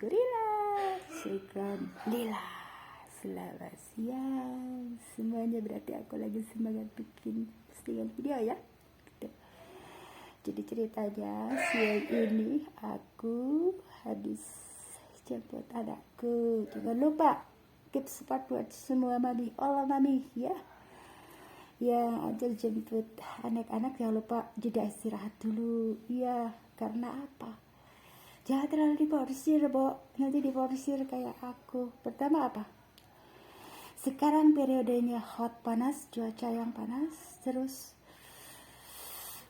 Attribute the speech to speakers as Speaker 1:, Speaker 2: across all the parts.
Speaker 1: syukurilah, syukran lillah. Selamat siang semuanya, berarti aku lagi semangat bikin postingan video ya gitu. Jadi ceritanya siang ini aku habis jemput anakku. Jangan lupa keep support buat semua mami, all mami ya, yang aja jemput anak-anak. Jangan lupa jeda istirahat dulu ya, karena apa, jangan terlalu diporsir, Bo. Nanti diporsir kayak aku. Pertama apa? Sekarang periodenya hot, panas, cuaca yang panas. Terus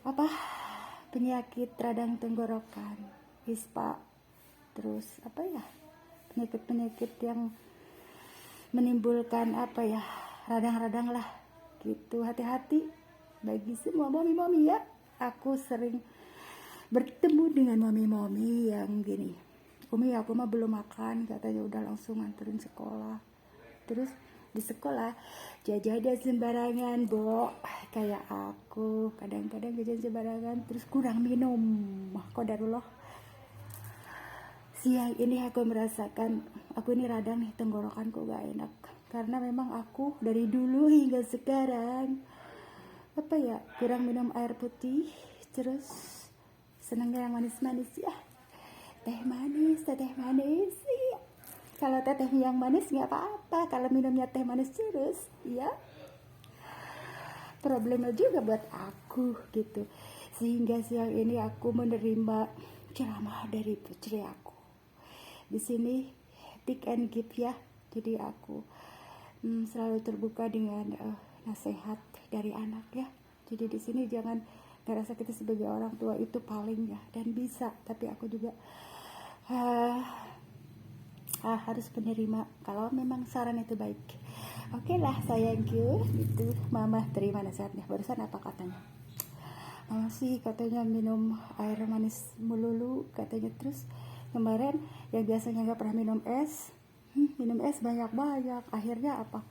Speaker 1: apa? Penyakit radang tenggorokan, ispa. Terus apa ya? Penyakit-penyakit yang menimbulkan apa ya? Radang-radang lah. Gitu. Hati-hati bagi semua mami-mami ya. Aku sering bertemu dengan mami-mami yang gini, Umi aku mah belum makan, katanya udah langsung nganterin sekolah. Terus di sekolah jajan sembarangan, Bo, kayak aku kadang-kadang jajan sembarangan, terus kurang minum. Qadarullah, siang ini aku merasakan aku ini radang nih, tenggorokanku gak enak, karena memang aku dari dulu hingga sekarang apa ya, kurang minum air putih. Terus senangnya yang manis-manis ya, teh manis ya. Kalau teh yang manis nggak apa-apa, kalau minumnya teh manis terus ya problemnya juga buat aku gitu. Sehingga siang ini aku menerima ceramah dari putri aku di sini, take and give ya. Jadi aku selalu terbuka dengan nasihat dari anak ya. Jadi di sini jangan ngerasa kita sebagai orang tua itu paling ya dan bisa, tapi aku juga harus menerima kalau memang saran itu baik. Oke lah sayangku, gitu. Mama terima nasihatnya. Barusan apa katanya? Mama sih katanya minum air manis melulu katanya. Terus kemarin yang biasanya nggak pernah minum es, minum es banyak-banyak. Akhirnya apa?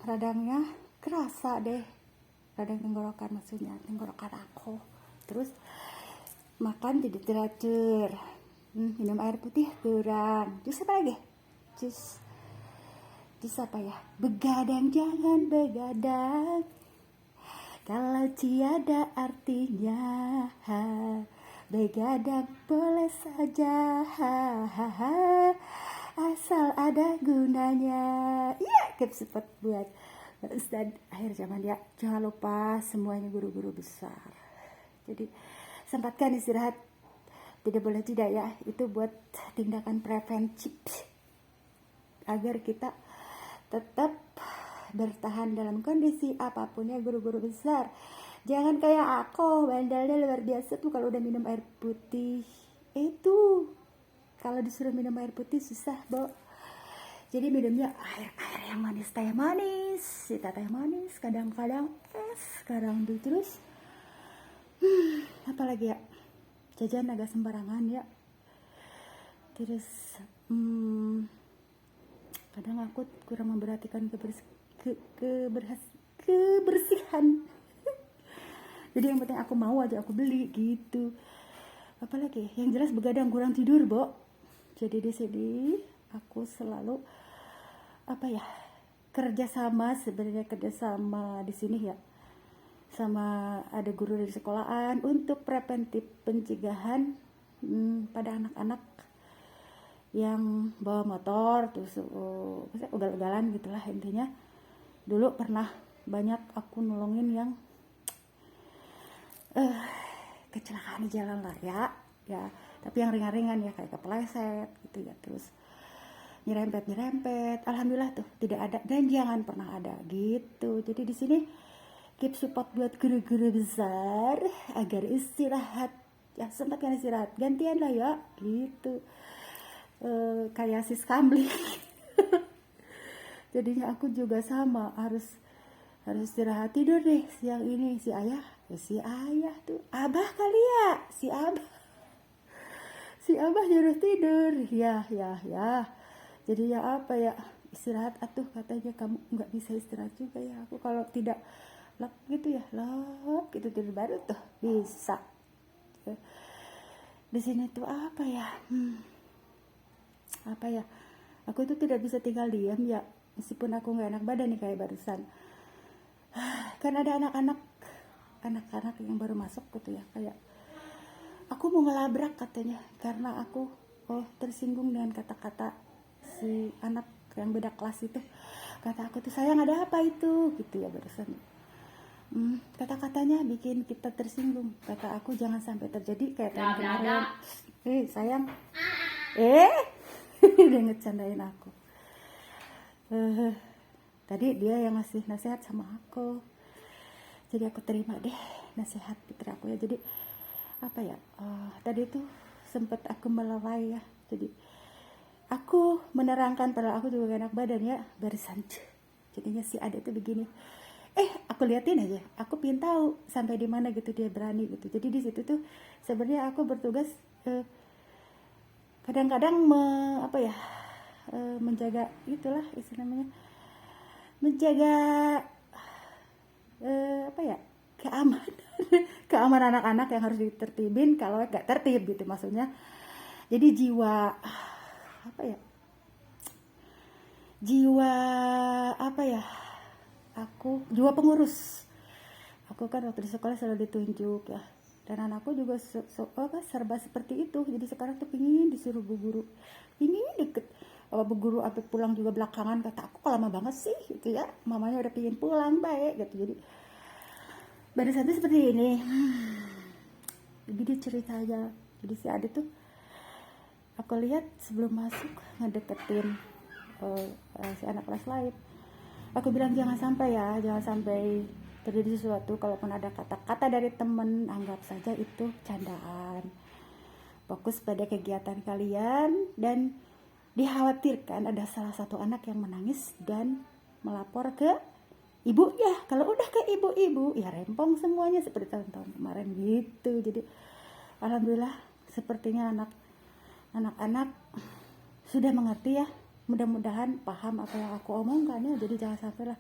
Speaker 1: Radangnya kerasa deh, radang tenggorokan maksudnya, tenggorokan aku. Terus makan jadi teratur, minum air putih kurang. Jus apa lagi? Jus apa ya? Begadang, jangan begadang kalau tiada artinya. Begadang boleh saja, asal ada gunanya. Iya, keep support buat Ustadz akhir zaman ya. Jangan lupa semuanya guru-guru besar. Jadi sempatkan istirahat, tidak boleh tidak ya. Itu buat tindakan preventif agar kita tetap bertahan dalam kondisi apapun ya, guru-guru besar. Jangan kayak aku, bandelnya luar biasa tuh kalau udah minum air putih. Itu kalau disuruh minum air putih susah, Bo. Jadi minumnya air yang manis, teh manis, teh manis, kadang-kadang es, kadang terus apalagi ya, jajan agak sembarangan ya. Terus kadang aku kurang memperhatikan kebersihan. Jadi yang penting aku mau aja aku beli gitu. Apalagi yang jelas begadang, kurang tidur, Bo. Jadi di sini aku selalu apa ya, kerjasama di sini ya, sama ada guru dari sekolahan untuk preventif pencegahan pada anak-anak yang bawa motor terus ugal-ugalan gitulah intinya. Dulu pernah banyak aku nolongin yang kecelakaan di jalan lah ya, tapi yang ringan-ringan ya, kayak kepleset gitu ya, terus nyerempet, alhamdulillah tuh tidak ada dan jangan pernah ada gitu. Jadi di sini keep support buat guru-guru besar agar istirahat ya, sempatkan istirahat, gantian lah ya gitu. Kayak sis Kamli jadinya aku juga sama, harus istirahat, tidur deh siang ini. Si ayah tuh abah kali ya, si abah nyuruh tidur ya. Jadi ya apa ya, istirahat atuh katanya. Kamu nggak bisa istirahat juga ya. Aku kalau tidak lap gitu ya, lap gitu tidur baru tuh bisa. Di sini tuh apa ya, apa ya, aku itu tidak bisa tinggal diam ya, meskipun aku nggak enak badan nih kayak barusan. Kan ada anak-anak yang baru masuk gitu ya, kayak aku mau ngelabrak katanya karena aku tersinggung dengan kata-kata si anak yang beda kelas itu. Kata aku tuh, sayang ada apa itu gitu ya barusan. Kata-katanya bikin kita tersinggung. Kata aku jangan sampai terjadi kayak tahun kemarin. Sayang, dia ngecandain aku. Tadi dia yang ngasih nasihat sama aku, jadi aku terima deh nasihat putra aku ya. Jadi apa ya, tadi tuh sempet aku melawai ya, jadi aku menerangkan padahal aku juga gak enak badan ya barusan. Jadinya si adik tuh begini, aku liatin aja, aku pengen tahu sampai di mana gitu dia berani gitu. Jadi di situ tuh sebenarnya aku bertugas kadang-kadang menjaga itulah istilahnya, menjaga keamanan keamanan anak-anak yang harus ditertibin kalau nggak tertib gitu maksudnya. Jadi jiwa jiwa pengurus. Aku kan waktu di sekolah selalu ditunjuk ya, dan anakku juga serba seperti itu. Jadi sekarang tuh pingin disuruh bu guru, pingin deket bu guru sampai pulang juga belakangan. Kata aku kok lama banget sih gitu ya, mamanya udah pingin pulang baik gitu. Jadi pada saat itu seperti ini, jadi ceritanya. Jadi si Adit tuh aku lihat sebelum masuk ngedeketin si anak kelas lain. Aku bilang jangan sampai terjadi sesuatu. Kalaupun ada kata-kata dari temen, anggap saja itu candaan. Fokus pada kegiatan kalian, dan dikhawatirkan ada salah satu anak yang menangis dan melapor ke ibunya. Kalau udah ke ibu-ibu ya rempong semuanya seperti tahun-tahun kemarin gitu. Jadi alhamdulillah sepertinya anak-anak sudah mengerti ya, mudah-mudahan paham apa yang aku omongkan ya. Jadi jangan sampai lah,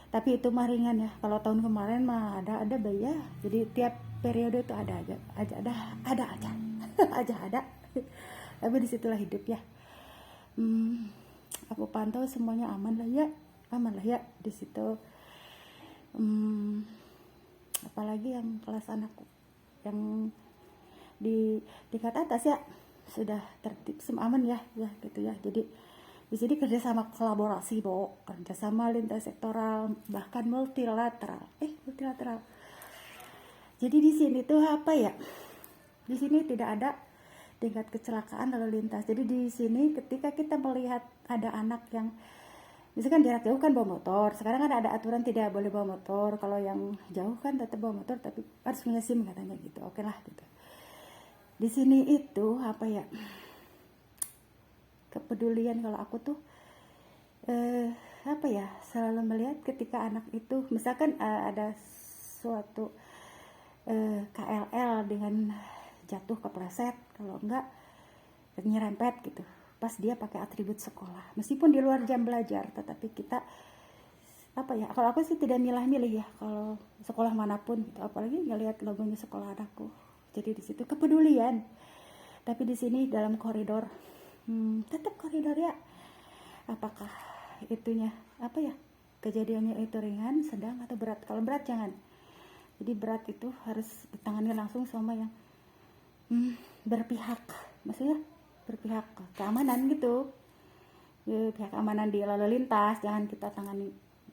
Speaker 1: tapi itu mah ringan ya. Kalau tahun kemarin mah ada bayi ya, jadi tiap periode itu ada aja tapi disitulah hidup ya. Aku pantau semuanya aman lah ya di situ. Apalagi yang kelas anakku yang di tingkat atas ya sudah tertib, aman ya gitu ya. Jadi di sini kerjasama kolaborasi, kerjasama lintas sektoral, bahkan multilateral. Jadi di sini tuh di sini tidak ada tingkat kecelakaan lalu lintas. Jadi di sini ketika kita melihat ada anak yang misalkan jarak jauh kan bawa motor, sekarang kan ada aturan tidak boleh bawa motor. Kalau yang jauh kan tetap bawa motor tapi harus punya SIM katanya gitu. Oke lah gitu. Di sini itu kepedulian. Kalau aku tuh selalu melihat ketika anak itu misalkan ada suatu KLL dengan jatuh kepleset, kalau enggak nyerempet gitu, pas dia pakai atribut sekolah meskipun di luar jam belajar, tetapi kita kalau aku sih tidak milah-milih ya kalau sekolah manapun gitu, apalagi ngelihat logonya sekolah anakku. Jadi di situ kepedulian. Tapi di sini dalam koridor, tetap koridor ya. Apakah itunya kejadiannya itu ringan, sedang atau berat? Kalau berat jangan. Jadi berat itu harus ditangani langsung sama yang berpihak, maksudnya berpihak keamanan gitu. Pihak keamanan di lalu lintas jangan kita tangani,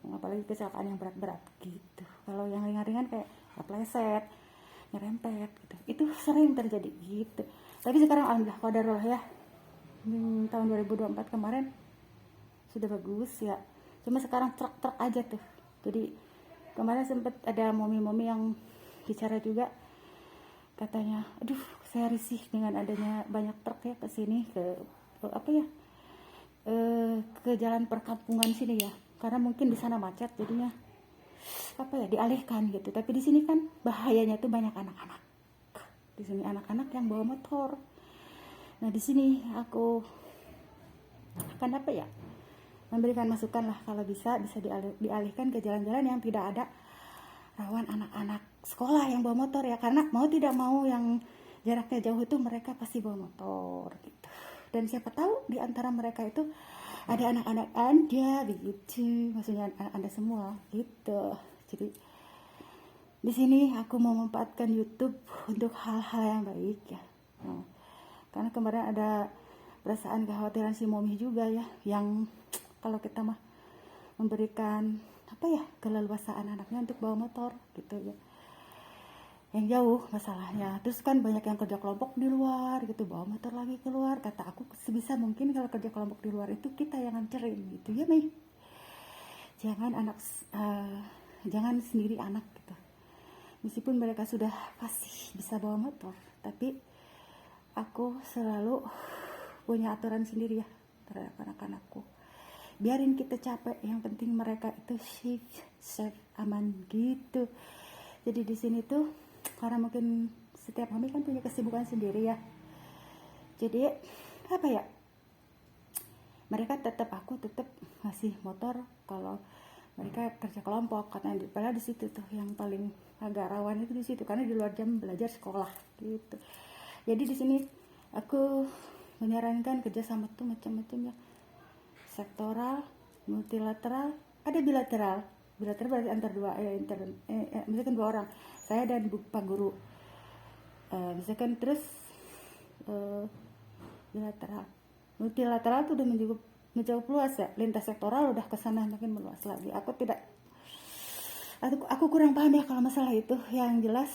Speaker 1: apalagi kecelakaan yang berat-berat gitu. Kalau yang ringan-ringan kayak kepleset, nyerempet gitu, itu sering terjadi gitu. Tapi sekarang alhamdulillah qadarullah ya, tahun 2024 kemarin sudah bagus ya. Cuma sekarang truk aja tuh. Jadi kemarin sempat ada momi-momi yang bicara juga, katanya aduh saya risih dengan adanya banyak truk ya kesini ke jalan perkampungan sini ya, karena mungkin di sana macet jadinya dialihkan gitu. Tapi di sini kan bahayanya tuh banyak anak-anak. Di sini anak-anak yang bawa motor. Nah di sini aku akan memberikan masukan lah, kalau bisa dialihkan ke jalan-jalan yang tidak ada rawan anak-anak sekolah yang bawa motor ya, karena mau tidak mau yang jaraknya jauh itu mereka pasti bawa motor gitu. dan siapa tahu di antara mereka itu ada anak-anak Anda begitu, maksudnya anak Anda semua gitu. Jadi di sini aku mau memanfaatkan YouTube untuk hal-hal yang baik ya. Nah, karena kemarin ada perasaan kekhawatiran si Momi juga ya, yang kalau kita mah memberikan apa ya keleluasaan anaknya untuk bawa motor gitu ya, yang jauh masalahnya. Terus kan banyak yang kerja kelompok di luar gitu, bawa motor lagi keluar. Kata aku sebisa mungkin kalau kerja kelompok di luar itu kita yang nganterin gitu ya Mi. Jangan sendiri anak gitu. Meskipun mereka sudah pasti bisa bawa motor, tapi aku selalu punya aturan sendiri ya terhadap anak-anakku. Biarin kita capek, yang penting mereka itu safe, aman gitu. Jadi di sini tuh karena mungkin setiap kami kan punya kesibukan sendiri ya. Jadi apa ya? Aku tetap ngasih motor kalau mereka kerja kelompok, karena padahal di situ tuh yang paling agak rawan itu di situ, karena di luar jam belajar sekolah gitu. Jadi di sini aku menyarankan kerjasama tuh macam-macam ya, sektoral, multilateral, ada bilateral. Bilateral berarti antar dua misalkan 2 orang, saya dan Pak Guru, misalkan. Terus bilateral, multilateral tuh udah menjauh luas ya, lintas sektoral udah kesana makin meluas lagi. Aku kurang paham ya kalau masalah itu. Yang jelas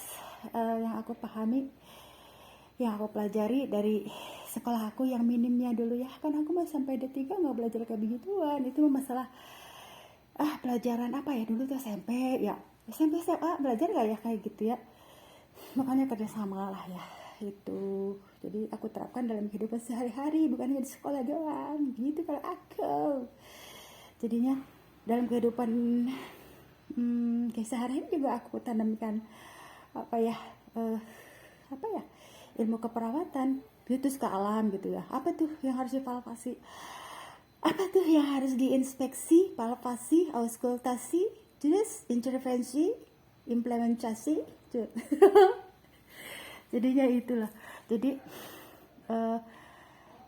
Speaker 1: yang aku pahami, yang aku pelajari dari sekolah aku yang minimnya dulu ya, kan aku masih sampai D3 nggak belajar kayak begituan. Itu masalah pelajaran apa ya dulu tuh SMP SMA belajar gak ya kayak gitu ya. Makanya kerjasama lah ya itu. Jadi aku terapkan dalam kehidupan sehari-hari, bukan hanya di sekolah doang gitu kalau aku. Jadinya dalam kehidupan keseharian juga aku tanamkan ilmu keperawatan gitu ke alam gitu ya. Apa tuh yang harus dipalpasi, apa tuh yang harus diinspeksi, palpasi, auskultasi, terus intervensi, implementasi jadinya itulah. Jadi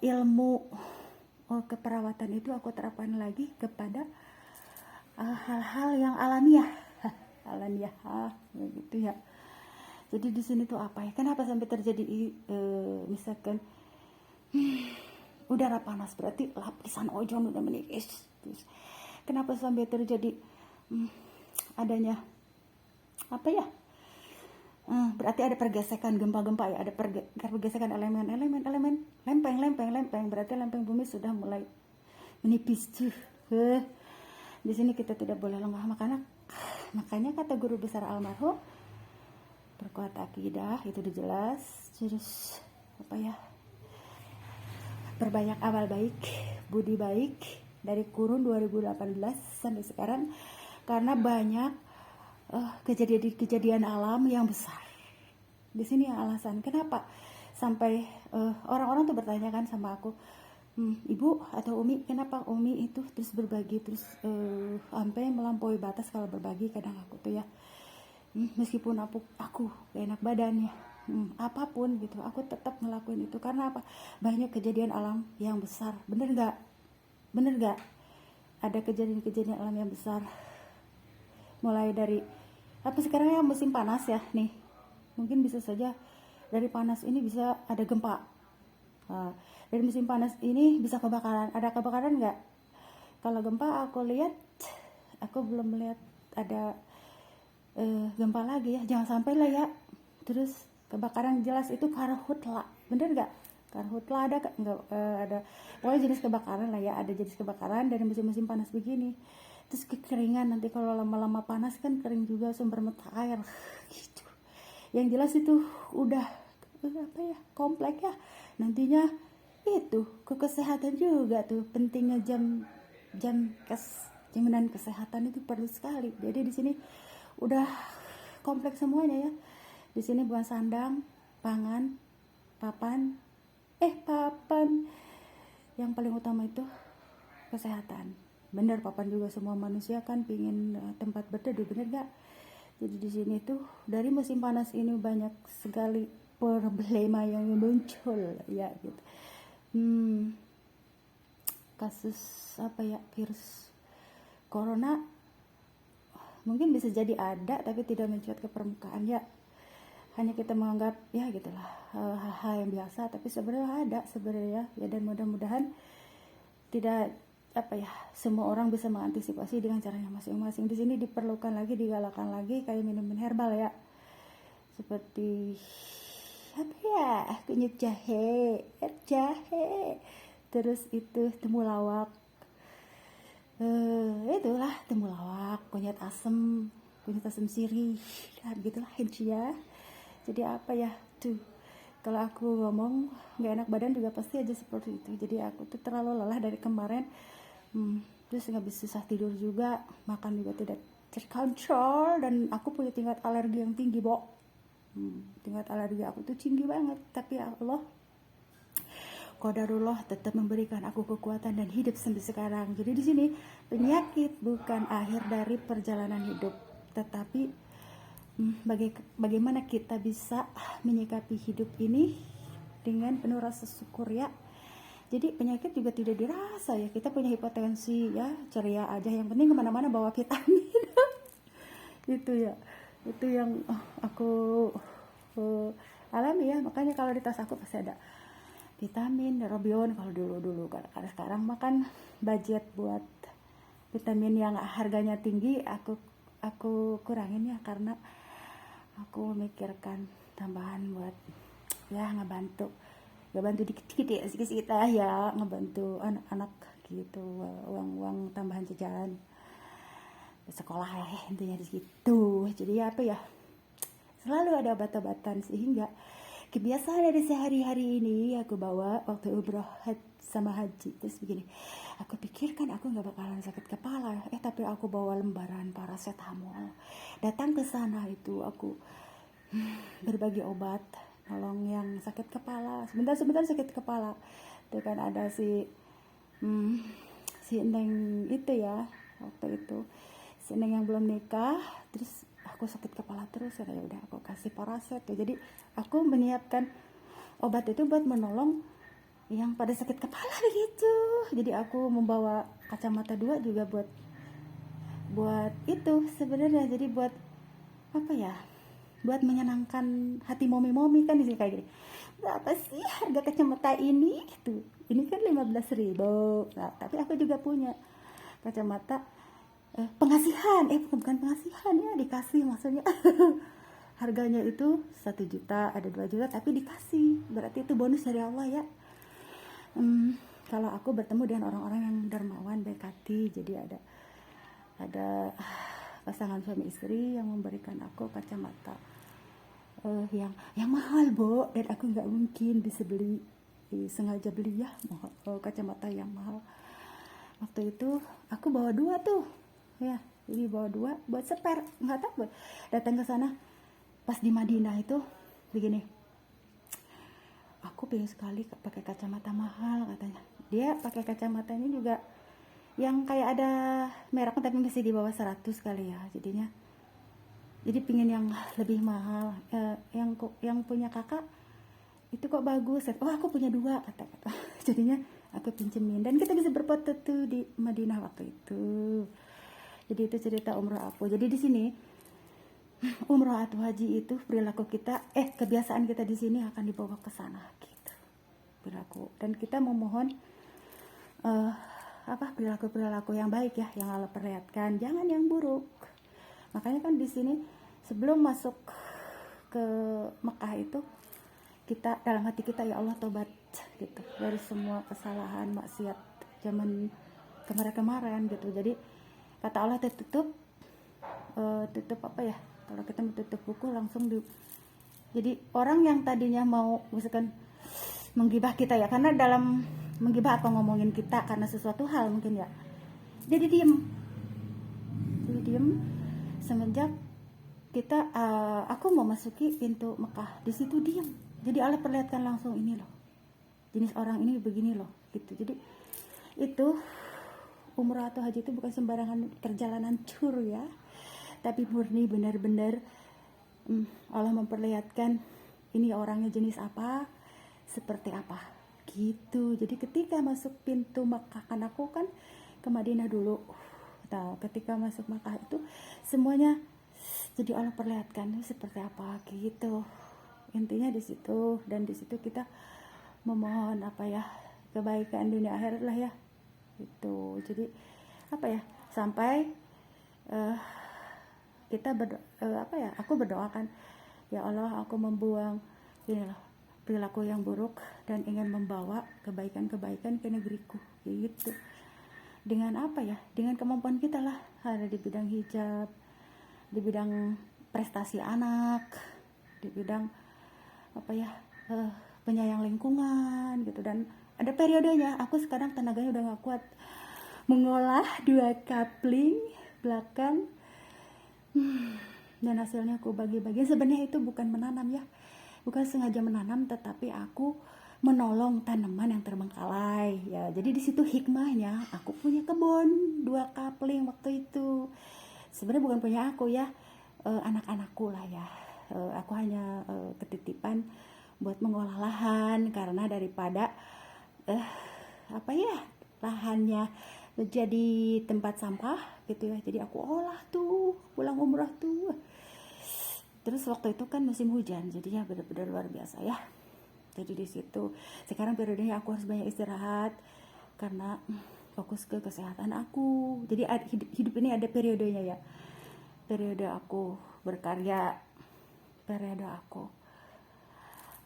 Speaker 1: ilmu keperawatan itu aku terapkan lagi kepada hal-hal yang alamiah gitu ya. Jadi di sini tuh apa ya, kenapa sampai terjadi misalkan udara panas, berarti lapisan ozon udah menipis. Terus kenapa sampai terjadi adanya berarti ada pergesekan gempa-gempa ya, ada pergesekan elemen lempeng, berarti lempeng bumi sudah mulai menipis tuh. Di sini kita tidak boleh lengah, makanya kata guru besar almarhum, perkuat akidah, itu udah jelas. Terus perbanyak amal baik, budi baik dari kurun 2018 sampai sekarang, karena banyak kejadian alam yang besar. Di sini alasan kenapa sampai orang-orang tuh bertanya kan sama aku, Ibu atau Umi, kenapa Umi itu terus berbagi terus sampai melampaui batas kalau berbagi. Kadang aku tuh ya, meskipun aku gak enak badan ya, apapun gitu, aku tetap ngelakuin itu. Karena apa? Banyak kejadian alam yang besar. Bener gak? Ada kejadian alam yang besar. Mulai dari sekarang ya musim panas ya nih, mungkin bisa saja dari panas ini bisa ada gempa. Dari musim panas ini bisa kebakaran. Ada kebakaran nggak? Kalau gempa aku belum melihat ada gempa lagi ya, jangan sampai lah ya. Terus kebakaran jelas itu karhutla, bener nggak? Karhutla ada nggak? Ada pokoknya jenis kebakaran lah ya, ada jenis kebakaran dari musim-musim panas begini. Terus kekeringan, nanti kalau lama-lama panas kan kering juga sumber mata air gitu. Yang jelas itu udah kompleks ya. Nantinya itu ke kesehatan juga tuh, pentingnya jaminan kesehatan itu perlu sekali. Jadi di sini udah kompleks semuanya ya. Di sini bukan sandang, pangan, papan. Yang paling utama itu kesehatan. Bener, papan juga, semua manusia kan pingin tempat berteduh, bener gak? Jadi di sini tuh dari musim panas ini banyak sekali problema yang muncul ya gitu. kasus virus corona mungkin bisa jadi ada tapi tidak mencuat ke permukaan ya, hanya kita menganggap ya gitulah hal-hal yang biasa, tapi sebenarnya ada sebenarnya ya, dan mudah-mudahan tidak semua orang bisa mengantisipasi dengan caranya masing-masing. Di sini diperlukan lagi, digalakkan lagi kayak minuman herbal ya, seperti kunyit jahe, terus itu temulawak, itulah temulawak, kunyit asam sirih, gitulah ya. Jadi tuh kalau aku ngomong nggak enak badan juga pasti aja seperti itu. Jadi aku tuh terlalu lelah dari kemarin, terus nggak bisa susah tidur juga, makan juga tidak terkontrol, dan aku punya tingkat alergi yang tinggi, tingkat alergi aku tuh tinggi banget. Tapi ya Allah, qadarullah tetap memberikan aku kekuatan dan hidup sampai sekarang. Jadi di sini penyakit bukan akhir dari perjalanan hidup, tetapi bagaimana kita bisa menyikapi hidup ini dengan penuh rasa syukur ya. Jadi penyakit juga tidak dirasa ya, kita punya hipertensi ya, ceria aja, yang penting kemana-mana bawa vitamin. itu yang aku alami ya, makanya kalau di tas aku pasti ada vitamin, Robion kalau dulu. Karena sekarang makan budget buat vitamin yang harganya tinggi aku kurangin ya, karena aku memikirkan tambahan buat ya ngebantu dikit-dikit ya, sedikit ya, ngebantu anak-anak gitu, uang tambahan jajan sekolah ya, intinya di situ. Jadi selalu ada obat-obatan, sehingga kebiasaan dari sehari-hari ini aku bawa waktu umroh sama haji. Terus begini, aku pikirkan aku nggak bakalan sakit kepala, tapi aku bawa lembaran paracetamol. Datang ke sana itu aku berbagi obat, nolong yang sakit kepala, sebentar sakit kepala. Itu kan ada si Neng itu ya, waktu itu si Neng yang belum nikah, terus aku sakit kepala terus ya udah aku kasih paraset ya. Jadi aku menyiapkan obat itu buat menolong yang pada sakit kepala begitu. Jadi aku membawa kacamata 2 juga buat itu sebenarnya. Jadi buat buat menyenangkan hati momi kan di sini kayak gini. Berapa sih harga kacamata ini gitu? Ini kan 15.000. Nah, tapi aku juga punya kacamata pengasihan, bukan pengasihan ya, dikasih maksudnya. Harganya itu 1 juta, ada 2 juta, tapi dikasih, berarti itu bonus dari Allah ya. Kalau aku bertemu dengan orang-orang yang dermawan, baik hati, jadi ada pasangan suami istri yang memberikan aku kacamata yang mahal, dan aku nggak mungkin bisa beli, sengaja beli ya kacamata yang mahal. Waktu itu aku bawa 2 tuh ya, jadi bawa 2 buat spare, nggak tahu datang ke sana. Pas di Madinah itu begini, aku pengen sekali pakai kacamata mahal katanya. Dia pakai kacamata ini juga yang kayak ada mereknya tapi masih di bawah 100 kali ya, jadinya jadi pingin yang lebih mahal. Yang punya kakak itu kok bagus, aku punya 2 kata. Jadinya aku pinjemin, dan kita bisa berfoto tuh di Madinah waktu itu. Jadi itu cerita umroh aku. Jadi di sini umroh atau haji itu perilaku kita, kebiasaan kita di sini akan dibawa ke sana gitu, perilaku. Dan kita memohon perilaku yang baik ya, yang Allah perlihatkan, jangan yang buruk. Makanya kan di sini sebelum masuk ke Mekah itu, kita dalam hati kita, ya Allah tobat gitu dari semua kesalahan maksiat zaman kemarin gitu. Jadi kata Allah tutup kalau kita mau tutup buku langsung jadi orang yang tadinya mau misalkan menggibah kita ya, karena dalam menggibah atau ngomongin kita karena sesuatu hal mungkin ya, jadi diem semenjak kita aku mau masuki pintu Mekah, di situ diem. Jadi Allah perlihatkan langsung, ini loh jenis orang ini begini loh gitu. Jadi itu umrah atau haji itu bukan sembarangan perjalanan tur ya, tapi murni benar-benar Allah memperlihatkan ini orangnya jenis apa, seperti apa gitu. Jadi ketika masuk pintu Makkah, kan aku kan ke Madinah dulu. Nah, ketika masuk Makkah itu semuanya jadi Allah perlihatkan seperti apa gitu. Intinya di situ, dan di situ kita memohon apa ya, kebaikan dunia akhirat lah ya. Itu. Jadi apa ya? Sampai kita aku berdoakan, ya Allah, aku membuang inilah perilaku yang buruk dan ingin membawa kebaikan-kebaikan ke negeriku gitu. Dengan apa ya, dengan kemampuan kita lah, ada di bidang hijab, di bidang prestasi anak, di bidang apa ya, penyayang lingkungan gitu. Dan ada periodenya, aku sekarang tenaganya udah gak kuat mengolah 2 kapling belakang, dan hasilnya aku bagi-bagi. Sebenarnya itu bukan menanam ya, bukan sengaja menanam, tetapi aku menolong tanaman yang terbengkalai ya. Jadi di situ hikmahnya, aku punya kebun 2 kapling waktu itu. Sebenarnya bukan punya aku ya, anak-anakku lah ya. Aku hanya ketitipan buat mengolah lahan, karena daripada lahannya menjadi tempat sampah gitu ya. Jadi aku olah tuh pulang umrah tuh. Terus waktu itu kan musim hujan, jadinya benar-benar luar biasa ya. Jadi di situ sekarang periodenya aku harus banyak istirahat karena fokus ke kesehatan aku. Jadi hidup ini ada periodenya ya. Periode aku berkarya, periode aku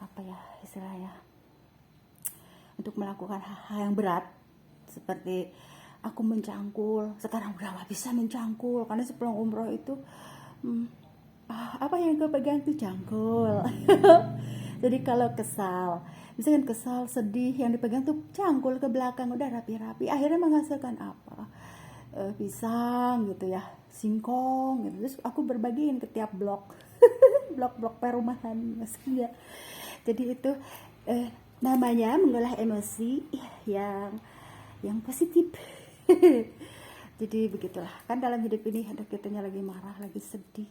Speaker 1: apa ya istilahnya, untuk melakukan hal-hal yang berat, seperti aku mencangkul. Sekarang udah gak bisa mencangkul karena sepulang umroh itu apa yang gue pegang tuh cangkul. Jadi kalau misalkan kesal, sedih, yang dipegang tuh cangkul ke belakang, udah rapi-rapi. Akhirnya menghasilkan apa? Pisang gitu ya, singkong gitu. Terus aku berbagiin ke tiap blok, blok-blok perumahan maksudnya. Jadi itu namanya mengolah emosi yang positif. Jadi begitulah, kan dalam hidup ini ada kitanya lagi marah, lagi sedih,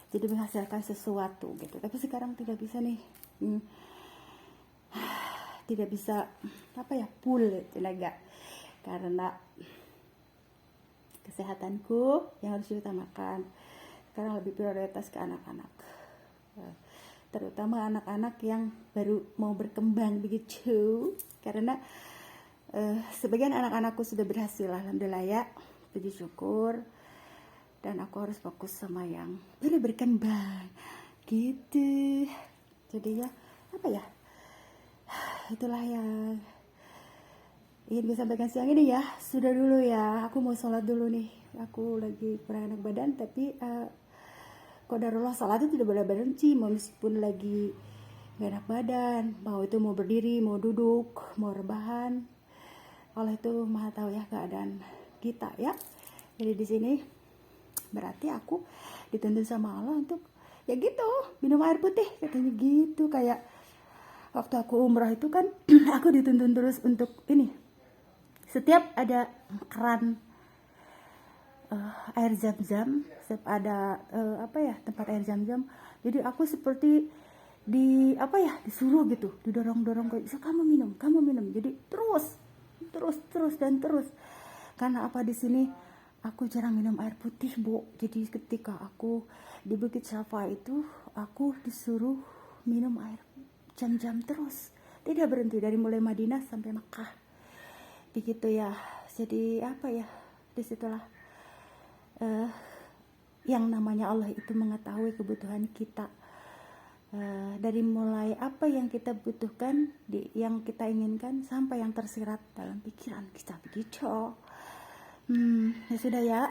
Speaker 1: jadi menghasilkan sesuatu gitu. Tapi sekarang tidak bisa nih, tidak bisa full tenaga, karena kesehatanku yang harus diutamakan. Sekarang lebih prioritas ke anak-anak, terutama anak-anak yang baru mau berkembang begitu. Karena sebagian anak-anakku sudah berhasil, alhamdulillah ya, puji syukur. Dan aku harus fokus sama yang baru berkembang gitu. Jadi ya itulah yang ingin gue sampaikan siang ini ya. Sudah dulu ya, aku mau sholat dulu nih. Aku lagi kurang enak badan, tapi qadarullah, sholat itu tidak boleh berhenti, meskipun lagi gak enak badan, mau itu mau berdiri, mau duduk, mau rebahan. Allah itu maha tahu ya keadaan kita ya. Jadi di sini berarti aku dituntun sama Allah untuk ya gitu, minum air putih katanya gitu. Kayak waktu aku umrah itu kan aku dituntun terus untuk ini, setiap ada keran air zam-zam, setiap ada tempat air zam-zam, jadi aku seperti disuruh gitu, didorong-dorong kayak, kamu minum, jadi terus dan terus. Karena apa, di sini aku jarang minum air putih, Bu. Jadi ketika aku di Bukit Safa itu, aku disuruh minum air jam-jam terus, tidak berhenti, dari mulai Madinah sampai Makkah begitu ya. Jadi disitulah yang namanya Allah itu mengetahui kebutuhan kita, dari mulai apa yang kita butuhkan, yang kita inginkan, sampai yang tersirat dalam pikiran kita begitu. Ya sudah ya.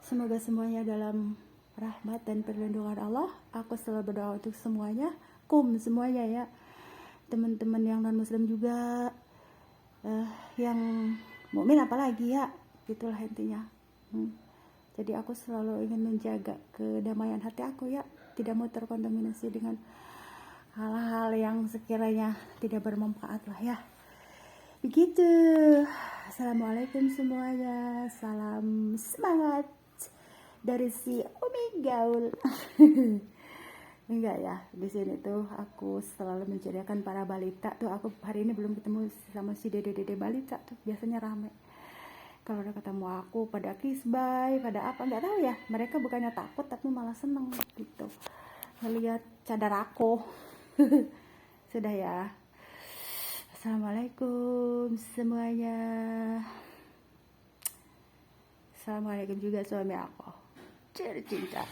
Speaker 1: Semoga semuanya dalam rahmat dan perlindungan Allah. Aku selalu berdoa untuk semuanya, semuanya ya, teman-teman yang non muslim juga, yang mukmin apalagi ya, gitulah intinya. Jadi aku selalu ingin menjaga kedamaian hati aku ya, tidak mau terkontaminasi dengan hal-hal yang sekiranya tidak bermanfaat lah ya. Begitu. Assalamualaikum semuanya. Salam semangat dari si Umi Gaul. Enggak ya, di sini tuh aku selalu menceriakan para balita tuh. Aku hari ini belum ketemu sama si dede-dede balita tuh, biasanya rame. Kalau udah ketemu aku pada kisbay, pada apa nggak tahu ya. Mereka bukannya takut tapi malah seneng gitu ngelihat cadar aku. Sudah ya. Assalamualaikum semuanya. Assalamualaikum juga suami aku. Cinta.